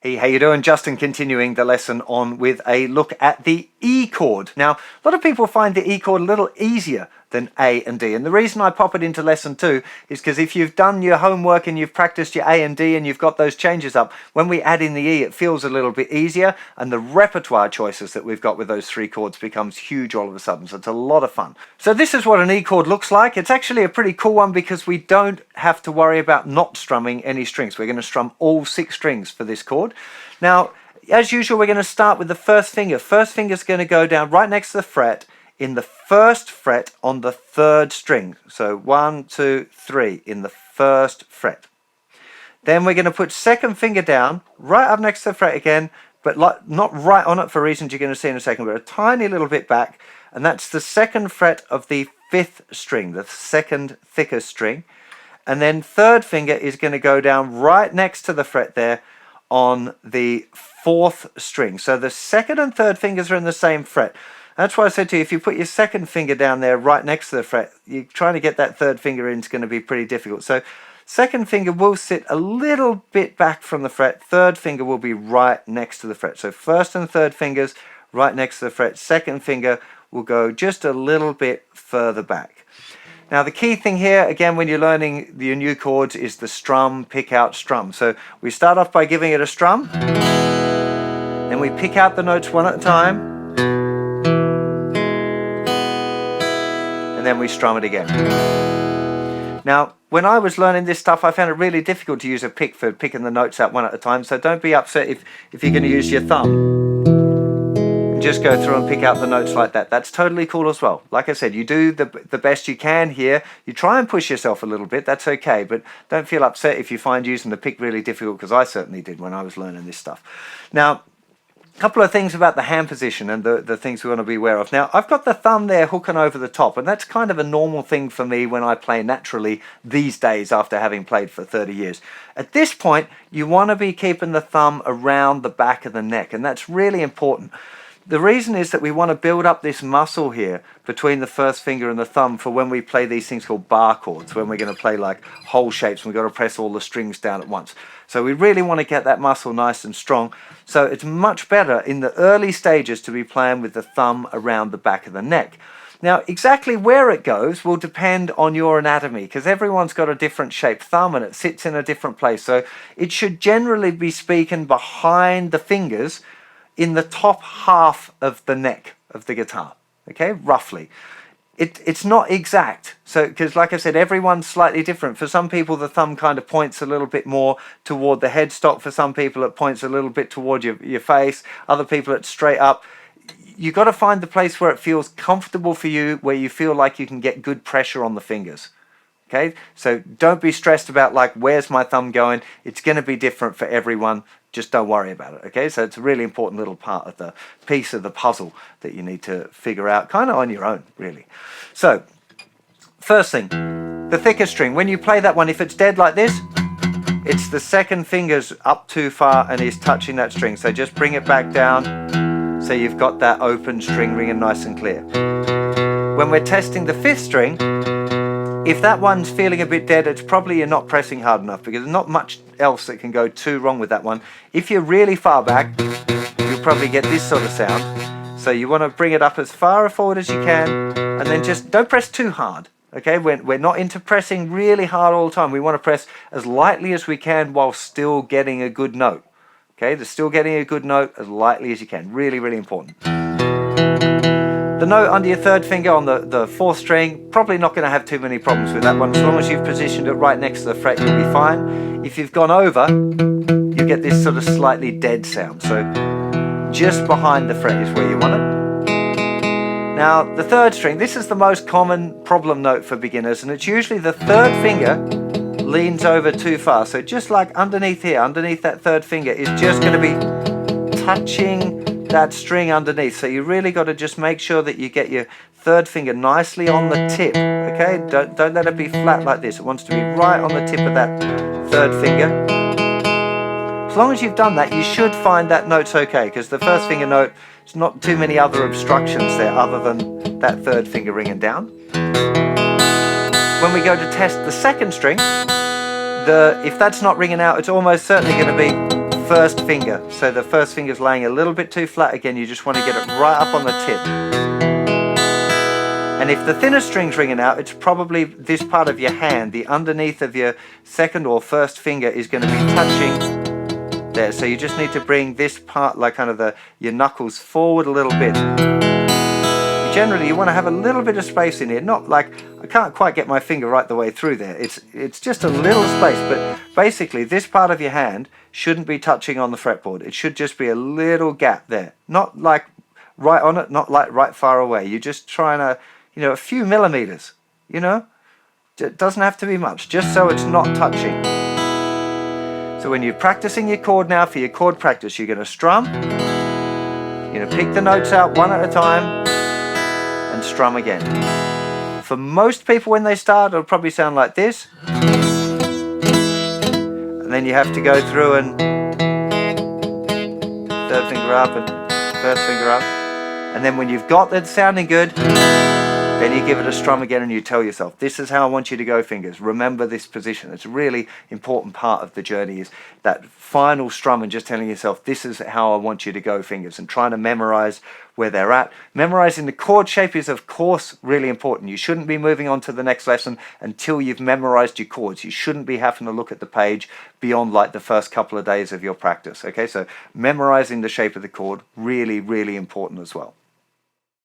Hey, how you doing? Justin continuing the lesson on with a look at the E chord. Now, a lot of people find the E chord a little easier than A and D. And the reason I pop it into lesson 2 is because if you've done your homework and you've practiced your A and D and you've got those changes up, when we add in the E, it feels a little bit easier. And the repertoire choices that we've got with those 3 chords becomes huge all of a sudden. So it's a lot of fun. So this is what an E chord looks like. It's actually a pretty cool one because we don't have to worry about not strumming any strings. We're going to strum all 6 strings for this chord. Now, as usual, we're going to start with the first finger. First finger is going to go down right next to the fret in the first fret on the 3rd string. So 1, 2, 3 in the first fret. Then we're going to put second finger down right up next to the fret again, but not right on it for reasons you're going to see in a second, but a tiny little bit back. And that's the 2nd fret of the 5th string, the 2nd thickest string. And then 3rd finger is going to go down right next to the fret there on the 4th string. So the 2nd and 3rd fingers are in the same fret. That's why I said to you, if you put your 2nd finger down there right next to the fret, you're trying to get that 3rd finger in is going to be pretty difficult. So 2nd finger will sit a little bit back from the fret. 3rd finger will be right next to the fret. So 1st and 3rd fingers right next to the fret. 2nd finger will go just a little bit further back. Now the key thing here, again, when you're learning your new chords, is the strum, pick out, strum. So we start off by giving it a strum, then we pick out the notes one at a time, and then we strum it again. Now, when I was learning this stuff, I found it really difficult to use a pick for picking the notes out one at a time, so don't be upset if you're going to use your thumb. Just go through and pick out the notes like that. That's totally cool as well. Like I said, you do the best you can here. You try and push yourself a little bit, that's okay, but don't feel upset if you find using the pick really difficult, because I certainly did when I was learning this stuff. Now, a couple of things about the hand position and the things we want to be aware of. Now, I've got the thumb there hooking over the top, and that's kind of a normal thing for me when I play naturally these days after having played for 30 years. At this point, you want to be keeping the thumb around the back of the neck, and that's really important. The reason is that we want to build up this muscle here between the first finger and the thumb for when we play these things called bar chords, when we're going to play like whole shapes and we've got to press all the strings down at once. So we really want to get that muscle nice and strong. So it's much better in the early stages to be playing with the thumb around the back of the neck. Now, exactly where it goes will depend on your anatomy, because everyone's got a different shaped thumb and it sits in a different place. So it should generally be speaking behind the fingers in the top half of the neck of the guitar, okay, roughly. It's not exact, so because like I said, everyone's slightly different. For some people the thumb kind of points a little bit more toward the headstock. For some people it points a little bit toward your face. Other people it's straight up. You've got to find the place where it feels comfortable for you, where you feel like you can get good pressure on the fingers. Okay, so don't be stressed about like, where's my thumb going? It's going to be different for everyone. Just don't worry about it, okay? So it's a really important little part of the piece of the puzzle that you need to figure out kind of on your own, really. So, first thing, the thicker string. When you play that one, if it's dead like this, it's the 2nd finger's up too far and is touching that string. So just bring it back down so you've got that open string ringing nice and clear. When we're testing the 5th string, if that one's feeling a bit dead, it's probably you're not pressing hard enough, because there's not much else that can go too wrong with that one. If you're really far back, you'll probably get this sort of sound. So you want to bring it up as far forward as you can, and then just don't press too hard. Okay, we're not into pressing really hard all the time. We want to press as lightly as we can while still getting a good note. Okay, the still getting a good note as lightly as you can. Really, really important. The note under your 3rd finger on the 4th string, probably not going to have too many problems with that one. As long as you've positioned it right next to the fret, you'll be fine. If you've gone over, you get this sort of slightly dead sound. So just behind the fret is where you want it. Now, the 3rd string, this is the most common problem note for beginners, and it's usually the 3rd finger leans over too far. So just like underneath here, underneath that 3rd finger is just going to be touching that string underneath. So you really got to just make sure that you get your 3rd finger nicely on the tip. Okay, don't let it be flat like this. It wants to be right on the tip of that 3rd finger. As long as you've done that, you should find that note's okay, because the 1st finger note, there's not too many other obstructions there other than that 3rd finger ringing down. When we go to test the 2nd string, if that's not ringing out, it's almost certainly going to be first finger. So the first finger's laying a little bit too flat again. You just want to get it right up on the tip. And if the thinner string's ringing out, it's probably this part of your hand, the underneath of your second or first finger is going to be touching there. So you just need to bring this part, like kind of your knuckles forward a little bit. Generally you want to have a little bit of space in here, not like, I can't quite get my finger right the way through there. It's just a little space, but basically this part of your hand shouldn't be touching on the fretboard. It should just be a little gap there. Not like right on it, not like right far away. You're just trying to, a few millimeters, It doesn't have to be much, just so it's not touching. So when you're practicing your chord now, for your chord practice, you're going to strum, you're going to pick the notes out one at a time, and strum again. For most people when they start, it'll probably sound like this. And then you have to go through and third finger up and first finger up. And then when you've got that sounding good, then you give it a strum again and you tell yourself, this is how I want you to go, fingers. Remember this position. It's a really important part of the journey, is that final strum and just telling yourself, this is how I want you to go, fingers, and trying to memorize where they're at. Memorizing the chord shape is, of course, really important. You shouldn't be moving on to the next lesson until you've memorized your chords. You shouldn't be having to look at the page beyond like the first couple of days of your practice. Okay, so memorizing the shape of the chord, really, really important as well.